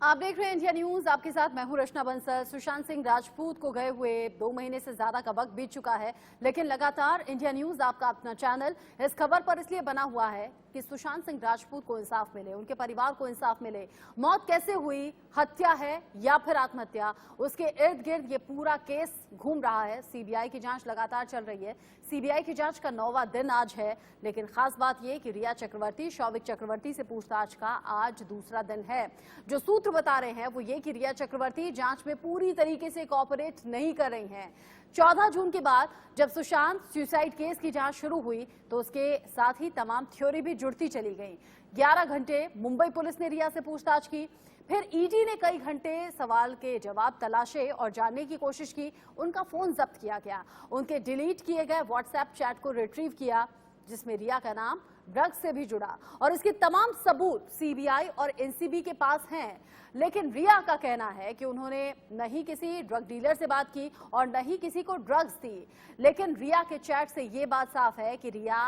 आप देख रहे हैं इंडिया न्यूज। आपके साथ मैं हूं रचना बंसल। सुशांत सिंह राजपूत को गए हुए 2 महीने से ज्यादा का वक्त बीत चुका है, लेकिन लगातार इंडिया न्यूज आपका अपना चैनल इस खबर पर इसलिए बना हुआ है कि सुशांत सिंह राजपूत को इंसाफ मिले, उनके परिवार को इंसाफ मिले। मौत कैसे हुई, हत्या है या फिर आत्महत्या, उसके इर्द गिर्द ये पूरा केस घूम रहा है। सीबीआई की जांच लगातार चल रही है। सीबीआई की जांच का 9वां दिन आज है, लेकिन खास बात यह कि रिया चक्रवर्ती, शौविक चक्रवर्ती से पूछताछ का आज दूसरा दिन है। जो सूत्र बता रहे हैं वो ये कि रिया चक्रवर्ती जांच में पूरी तरीके से कोऑपरेट नहीं कर रही हैं। 14 जून के बाद जब सुशांत सुसाइड केस की जांच शुरू हुई तो उसके साथ ही तमाम थ्योरी भी जुड़ती चली गई। 11 घंटे मुंबई पुलिस ने रिया से पूछताछ की, फिर ईडी ने कई घंटे सवाल के जवाब तलाशे और जानने की कोशिश की। उनका फोन जब्त किया गया, उनके डिलीट किए गए व्हाट्सएप चैट को रिट्रीव किया जिसमें रिया का नाम ड्रग्स से भी जुड़ा, और इसके तमाम सबूत सीबीआई और एनसीबी के पास हैं। लेकिन रिया का कहना है कि उन्होंने न ही किसी ड्रग डीलर से बात की और न ही किसी को ड्रग्स दी। लेकिन रिया के चैट से ये बात साफ है कि रिया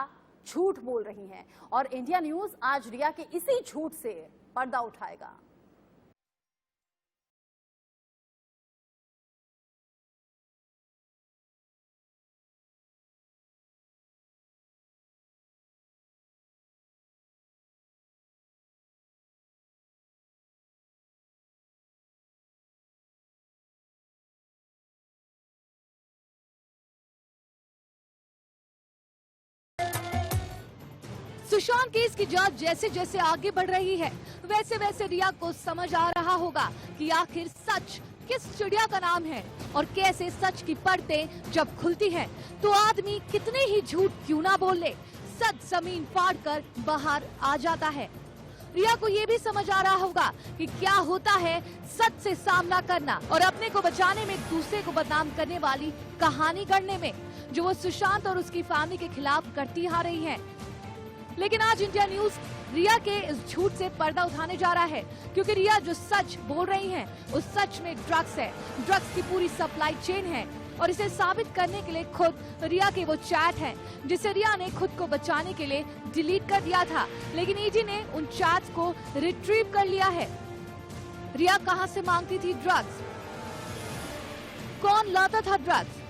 झूठ बोल रही हैं और इंडिया न्यूज आज रिया के इसी झूठ से पर्दा उठाएगा। सुशांत केस की जांच जैसे जैसे आगे बढ़ रही है वैसे वैसे रिया को समझ आ रहा होगा कि आखिर सच किस चिड़िया का नाम है और कैसे सच की परतें जब खुलती हैं तो आदमी कितने ही झूठ क्यों ना बोल ले, सच जमीन फाड़ कर बाहर आ जाता है। रिया को ये भी समझ आ रहा होगा कि क्या होता है सच से सामना करना और अपने को बचाने में दूसरे को बदनाम करने वाली कहानी गढ़ने में, जो वो सुशांत और उसकी फैमिली के खिलाफ करती आ रही है। लेकिन आज इंडिया न्यूज रिया के इस झूठ से पर्दा उठाने जा रहा है, क्योंकि रिया जो सच बोल रही हैं, उस सच में ड्रग्स है, ड्रग्स की पूरी सप्लाई चेन है। और इसे साबित करने के लिए खुद रिया के वो चैट हैं, जिसे रिया ने खुद को बचाने के लिए डिलीट कर दिया था, लेकिन ईडी ने उन चैट्स को रिट्रीव कर लिया है। रिया कहां से मांगती थी ड्रग्स, कौन लाता था ड्रग्स,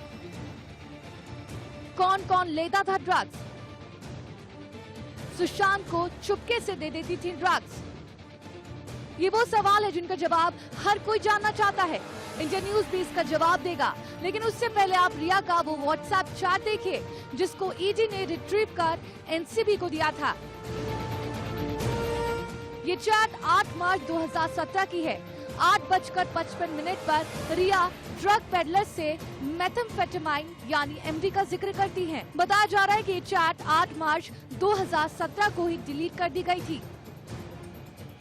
कौन कौन लेता था ड्रग्स, सुशांत को चुपके से दे देती थी ड्रग्स। ये वो सवाल है जिनका जवाब हर कोई जानना चाहता है। इंडिया न्यूज भी इसका जवाब देगा, लेकिन उससे पहले आप रिया का वो व्हाट्सएप चैट देखिए जिसको ईडी ने रिट्रीव कर एनसीबी को दिया था। ये चैट 8 मार्च 2017 की है। 8:55 पर रिया ड्रग पेडलर से मेथाम्फेटामाइन यानी एमडी का जिक्र करती हैं। बताया जा रहा है कि ये चैट 8 मार्च 2017 को ही डिलीट कर दी गई थी।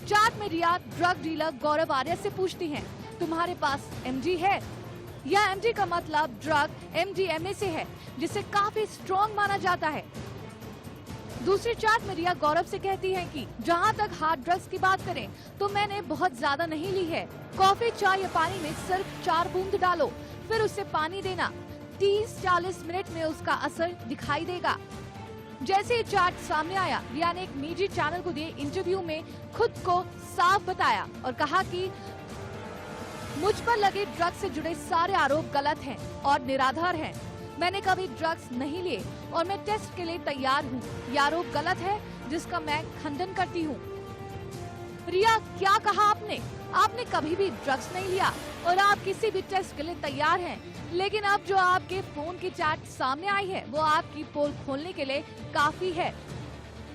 चैट में रिया ड्रग डीलर गौरव आर्य से पूछती हैं, तुम्हारे पास एमडी है? यह एमडी का मतलब ड्रग एमडीएमए से है, जिसे काफी स्ट्रॉन्ग माना जाता है। दूसरी चैट में रिया गौरव से कहती है कि जहां तक हार्ड ड्रग्स की बात करें तो मैंने बहुत ज्यादा नहीं ली है। कॉफी, चाय या पानी में सिर्फ 4 बूंद डालो, फिर उसे पानी देना। 30-40 मिनट में उसका असर दिखाई देगा। जैसे ही चैट सामने आया, रिया ने एक निजी चैनल को दिए इंटरव्यू में खुद को साफ बताया और कहा कि मुझ पर लगे ड्रग्स से जुड़े सारे आरोप गलत हैं और निराधार हैं। मैंने कभी ड्रग्स नहीं लिए और मैं टेस्ट के लिए तैयार हूँ। ये आरोप गलत है जिसका मैं खंडन करती हूँ। रिया, क्या कहा आपने? आपने कभी भी ड्रग्स नहीं लिया और आप किसी भी टेस्ट के लिए तैयार हैं। लेकिन अब जो आपके फोन की चैट सामने आई है वो आपकी पोल खोलने के लिए काफी है।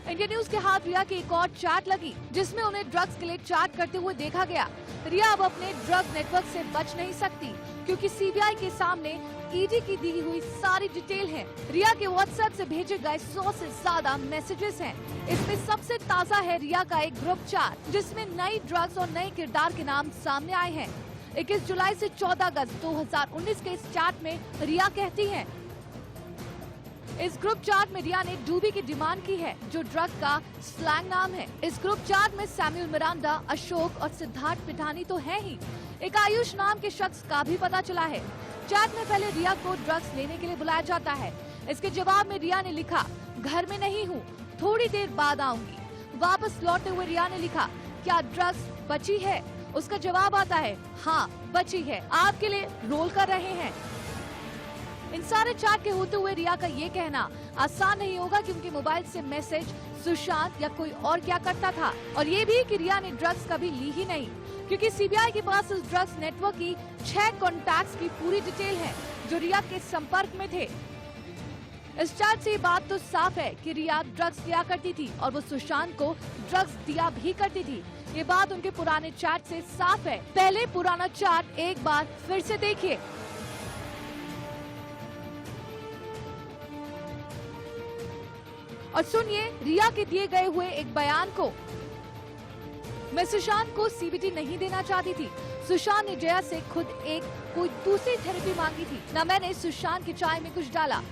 इंडिया न्यूज के हाथ रिया की एक और चैट लगी जिसमें उन्हें ड्रग्स के लिए चैट करते हुए देखा गया। रिया अब अपने ड्रग नेटवर्क से बच नहीं सकती, क्योंकि सीबीआई के सामने ईडी की दी हुई सारी डिटेल है। रिया के व्हाट्सएप से भेजे गए 100 से ज्यादा मैसेजेस हैं। इसमें सबसे ताज़ा है रिया का एक ग्रुप चैट जिसमें नई ड्रग्स और नए किरदार के नाम सामने आए हैं। 21 जुलाई से 14 अगस्त 2019 के इस चैट में रिया कहती हैं, इस ग्रुप चैट में रिया ने डूबी की डिमांड की है, जो ड्रग का स्लैंग नाम है। इस ग्रुप चैट में सैमुअल मिरांडा, अशोक और सिद्धार्थ पिठानी तो है ही, एक आयुष नाम के शख्स का भी पता चला है। चैट में पहले रिया को ड्रग्स लेने के लिए बुलाया जाता है। इसके जवाब में रिया ने लिखा, घर में नहीं हूँ, थोड़ी देर बाद आऊंगी। वापस लौटते हुए रिया ने लिखा, क्या ड्रग्स बची है? उसका जवाब आता है हाँ बची है, आपके लिए रोल कर रहे हैं। इन सारे चैट के होते हुए रिया का ये कहना आसान नहीं होगा कि उनके मोबाइल से मैसेज सुशांत या कोई और क्या करता था, और ये भी कि रिया ने ड्रग्स कभी ली ही नहीं, क्योंकि सीबीआई के पास इस ड्रग्स नेटवर्क की 6 कॉन्टैक्ट्स की पूरी डिटेल है जो रिया के संपर्क में थे। इस चैट से ये बात तो साफ है कि रिया ड्रग्स लिया करती थी और वो सुशांत को ड्रग्स दिया भी करती थी। ये बात उनके पुराने चैट से साफ है। पहले पुराना चैट एक बार फिर से देखिए। और सुनिए रिया के दिए गए हुए एक बयान को। मैं सुशांत को सीबीटी नहीं देना चाहती थी। सुशांत ने जया से खुद कोई दूसरी थेरेपी मांगी थी। न मैंने सुशांत की चाय में कुछ डाला,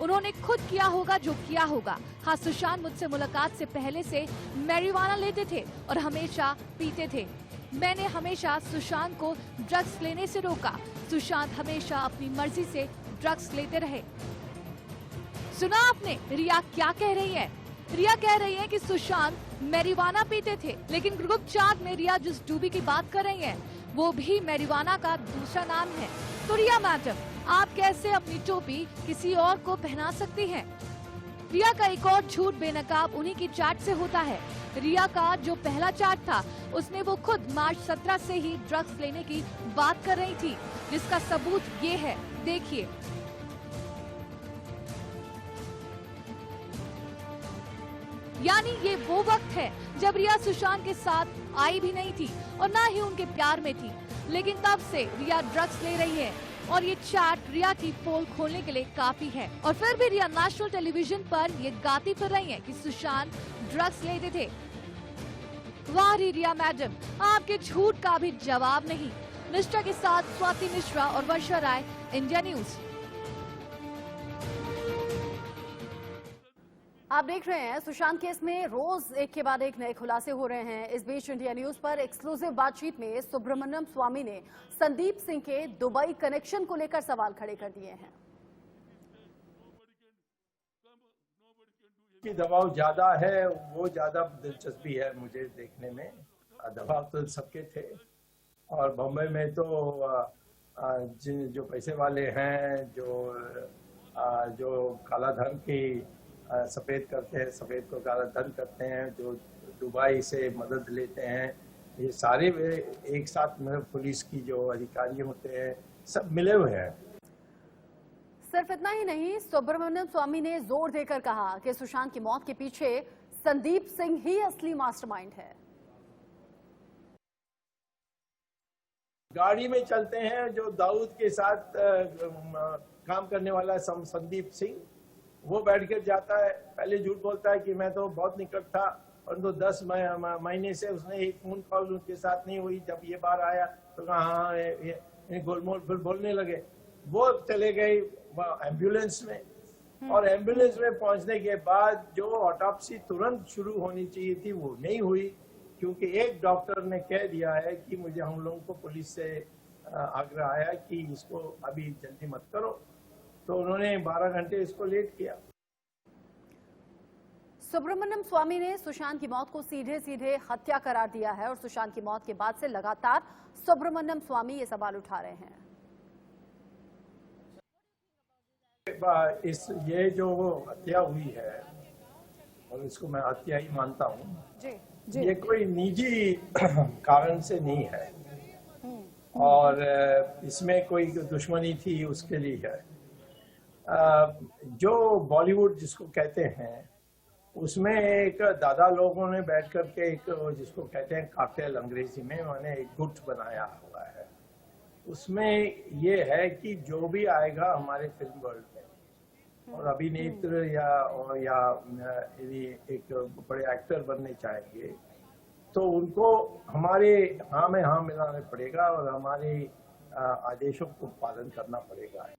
उन्होंने खुद किया होगा जो किया होगा। हाँ, सुशांत मुझसे मुलाकात से पहले से मैरिजुआना लेते थे और हमेशा पीते थे। मैंने हमेशा सुशांत को ड्रग्स लेने से रोका। सुशांत हमेशा अपनी मर्जी से ड्रग्स लेते रहे। सुना आपने रिया क्या कह रही है? रिया कह रही है कि सुशांत मैरिजुआना पीते थे, लेकिन ग्रुप चैट में रिया जिस डूबी की बात कर रही है वो भी मैरिजुआना का दूसरा नाम है। तो रिया मैडम, आप कैसे अपनी टोपी किसी और को पहना सकती हैं? रिया का एक और झूठ बेनकाब उन्हीं की चैट से होता है। रिया का जो पहला चैट था उसमें वो खुद मार्च 17 से ही ड्रग्स लेने की बात कर रही थी, जिसका सबूत ये है, देखिए। यानी ये वो वक्त है जब रिया सुशांत के साथ आई भी नहीं थी और ना ही उनके प्यार में थी, लेकिन तब से रिया ड्रग्स ले रही है और ये चैट रिया की पोल खोलने के लिए काफी है। और फिर भी रिया नेशनल टेलीविजन पर ये गाती फिर रही है कि सुशांत ड्रग्स लेते थे। वाह रे रिया मैडम, आपके झूठ का भी जवाब नहीं। निष्ठा के साथ स्वाति मिश्रा और वर्षा राय, इंडिया न्यूज। आप देख रहे हैं सुशांत केस में रोज एक के बाद एक नए खुलासे हो रहे हैं। इस बीच इंडिया न्यूज पर एक्सक्लूसिव बातचीत में सुब्रमण्यम स्वामी ने संदीप सिंह के दुबई कनेक्शन को लेकर सवाल खड़े कर दिए हैं। कि दबाव ज्यादा है, वो ज्यादा दिलचस्पी है मुझे देखने में। दबाव तो सबके थे, और बम्बई में तो जो पैसे वाले हैं, जो काला धन की सफेद करते हैं, सफेद को काला धन करते हैं, जो दुबई से मदद लेते हैं, ये सारे एक साथ पुलिस की जो अधिकारी होते हैं सब मिले हुए हैं। सिर्फ इतना ही नहीं, सुब्रमण्यम स्वामी ने जोर देकर कहा कि सुशांत की मौत के पीछे संदीप सिंह ही असली मास्टरमाइंड है। गाड़ी में चलते हैं जो दाऊद के साथ काम करने वाला संदीप सिंह, वो बैठ कर जाता है, पहले झूठ बोलता है कि मैं तो बहुत निकट था, परंतु 10 महीने से उसने एक फोन कॉल उनके साथ नहीं हुई। जब ये बार आया तो कहा हाँ, ये गोलमोल फिर बोलने लगे। वो चले गए एम्बुलेंस में, और एम्बुलेंस में पहुंचने के बाद जो ऑटोप्सी तुरंत शुरू होनी चाहिए थी वो नहीं हुई, क्योंकि एक डॉक्टर ने कह दिया है कि मुझे हम लोगों को पुलिस से आग्रह आया कि इसको अभी जल्दी मत करो, तो उन्होंने 12 घंटे इसको लेट किया। सुब्रमण्यम स्वामी ने सुशांत की मौत को सीधे सीधे हत्या करार दिया है और सुशांत की मौत के बाद से लगातार सुब्रमण्यम स्वामी ये सवाल उठा रहे हैं। ये जो हत्या हुई है, और इसको मैं हत्या ही मानता हूँ, ये कोई निजी कारण से नहीं है, और इसमें कोई दुश्मनी थी उसके लिए है। जो बॉलीवुड जिसको कहते हैं, उसमें एक दादा लोगों ने बैठ करके एक जिसको कहते हैं कार्टेल अंग्रेजी में, उन्होंने एक गुट बनाया हुआ है। उसमें ये है कि जो भी आएगा हमारे फिल्म वर्ल्ड में और अभिनेत्र या एक बड़े एक्टर बनने चाहेंगे, तो उनको हमारे हाँ में हाँ मिलाना पड़ेगा और हमारे आदेशों को पालन करना पड़ेगा।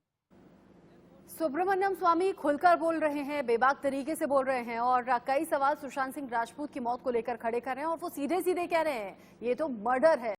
सुब्रमण्यम स्वामी खुलकर बोल रहे हैं, बेबाक तरीके से बोल रहे हैं और कई सवाल सुशांत सिंह राजपूत की मौत को लेकर खड़े कर रहे हैं, और वो सीधे सीधे कह रहे हैं ये तो मर्डर है।